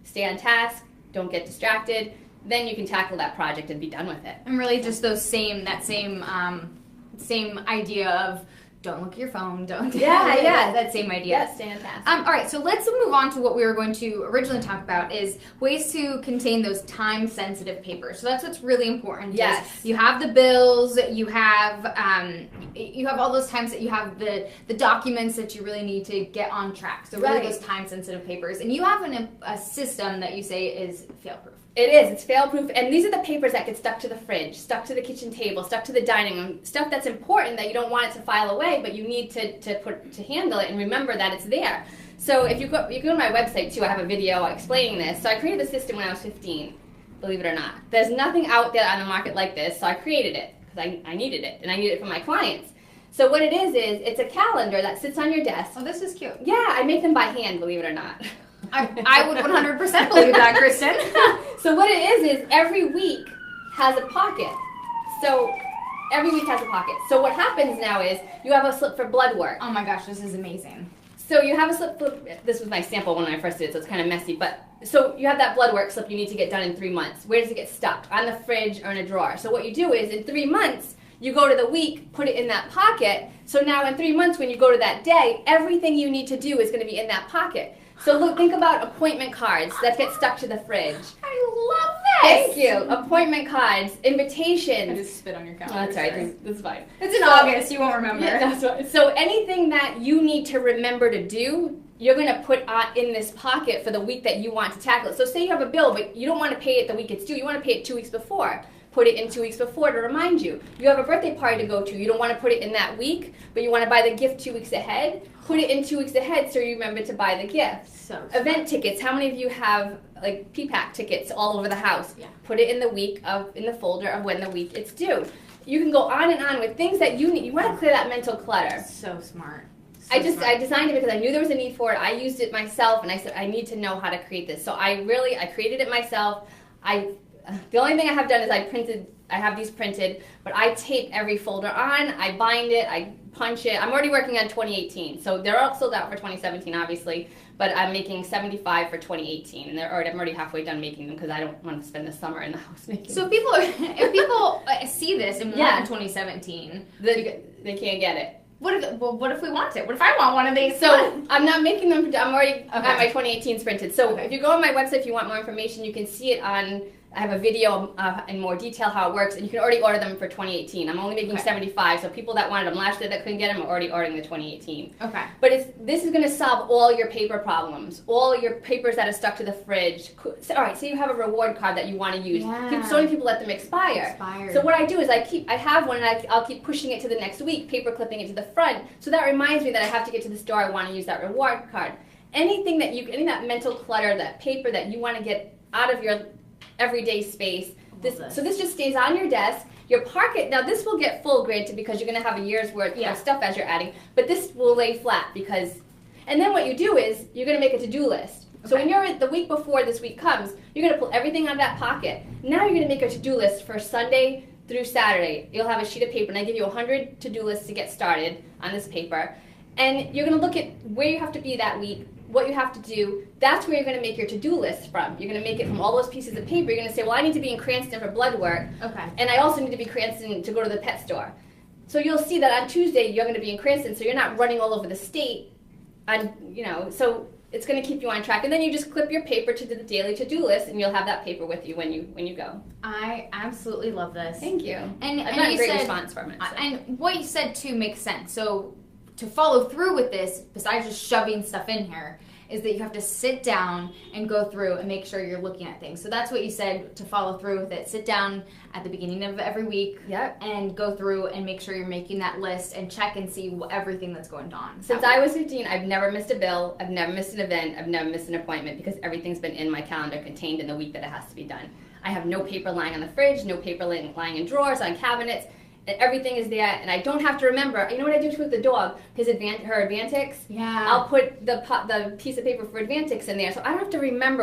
stay on task, don't get distracted, then you can tackle that project and be done with it. And really just same idea of don't look at your phone, don't. Yeah. That same idea. Yeah, stay on task. All right, so let's move on to what we were going to originally talk about is ways to contain those time-sensitive papers. So that's what's really important. Yes. You have the bills, you have all those times that you have the documents that you really need to get on track. So really those time-sensitive papers. And you have a system that you say is fail-proof. It is. It's fail-proof. And these are the papers that get stuck to the fridge, stuck to the kitchen table, stuck to the dining room, stuff that's important that you don't want it to file away, but you need to handle it and remember that it's there. So if you go to my website, too, I have a video explaining this. So I created the system when I was 15, believe it or not. There's nothing out there on the market like this, so I created it because I needed it, and I needed it for my clients. So what it is it's a calendar that sits on your desk. Oh, this is cute. Yeah, I make them by hand, believe it or not. I would 100% believe that, Kristen. So what it is every week has a pocket. So every week has a pocket. So what happens now is you have a slip for blood work. Oh my gosh, this is amazing. So you have a slip for, this was my sample when I first did it, so it's kind of messy, but so you have that blood work slip you need to get done in 3 months. Where does it get stuck? On the fridge or in a drawer. So what you do is in 3 months, you go to the week, put it in that pocket. So now in 3 months when you go to that day, everything you need to do is going to be in that pocket. So look, think about appointment cards that get stuck to the fridge. I love this! Thank you. Appointment cards, invitations. I just spit on your calendar. Oh, that's right. That's fine. It's in August. You won't remember. Yeah, that's right. So anything that you need to remember to do, you're going to put in this pocket for the week that you want to tackle it. So say you have a bill, but you don't want to pay it the week it's due. You want to pay it 2 weeks before. Put it in 2 weeks before to remind you. You have a birthday party to go to. You don't want to put it in that week, but you want to buy the gift 2 weeks ahead. Put it in 2 weeks ahead so you remember to buy the gift. So event tickets. How many of you have like PPAC tickets all over the house? Yeah. Put it in the folder of when the week it's due. You can go on and on with things that you need. You want to clear that mental clutter. So smart. I designed it because I knew there was a need for it. I used it myself, and I said I need to know how to create this. So I created it myself. The only thing I have done is I have these printed, but I tape every folder on, I bind it, I punch it. I'm already working on 2018, so they're all sold out for 2017, obviously, but I'm making 75 for 2018, and I'm already halfway done making them because I don't want to spend the summer in the house making them. So if people see this and want in 2017, they can't get it. What if we want it? What if I want one of these? So I'm not making them. I'm already got my 2018 printed. So if you go on my website, if you want more information, you can see it on. I have a video in more detail how it works, and you can already order them for 2018. I'm only making 75, so people that wanted them last year that couldn't get them are already ordering the 2018. Okay. But this is going to solve all your paper problems, all your papers that are stuck to the fridge. All right, so you have a reward card that you want to use. Yeah. So many people let them expire. So what I do is I have one, and I'll keep pushing it to the next week, paper clipping it to the front. So that reminds me that I have to get to the store. I want to use that reward card. Anything that any of that mental clutter, that paper that you want to get out of your everyday space. So this just stays on your desk. Your pocket, now this will get full, granted, because you're going to have a year's worth of stuff as you're adding, but this will lay flat and then what you do is you're going to make a to-do list. Okay. So when you're the week before this week comes, you're going to pull everything out of that pocket. Now you're going to make a to-do list for Sunday through Saturday. You'll have a sheet of paper, and I give you 100 to-do lists to get started on this paper. And you're going to look at where you have to be that week, what you have to do. That's where you're going to make your to-do list from. You're going to make it from all those pieces of paper. You're going to say, well, I need to be in Cranston for blood work. Okay. And I also need to be Cranston to go to the pet store. So you'll see that on Tuesday you're going to be in Cranston, so you're not running all over the state. So it's going to keep you on track. And then you just clip your paper to the daily to-do list, and you'll have that paper with you when you go. I absolutely love this. Thank you. And I've got a great said, response from it. So. And what you said, too, makes sense. So to follow through with this, besides just shoving stuff in here, is that you have to sit down and go through and make sure you're looking at things. So that's what you said, to follow through with it. Sit down at the beginning of every week and go through and make sure you're making that list and check and see everything that's going on. Since I was 15, I've never missed a bill, I've never missed an event, I've never missed an appointment, because everything's been in my calendar, contained in the week that it has to be done. I have no paper lying on the fridge, no paper lying in drawers, on cabinets. And everything is there, and I don't have to remember. You know what I do with the dog? Her Advantix. Yeah. I'll put the piece of paper for Advantix in there, so I don't have to remember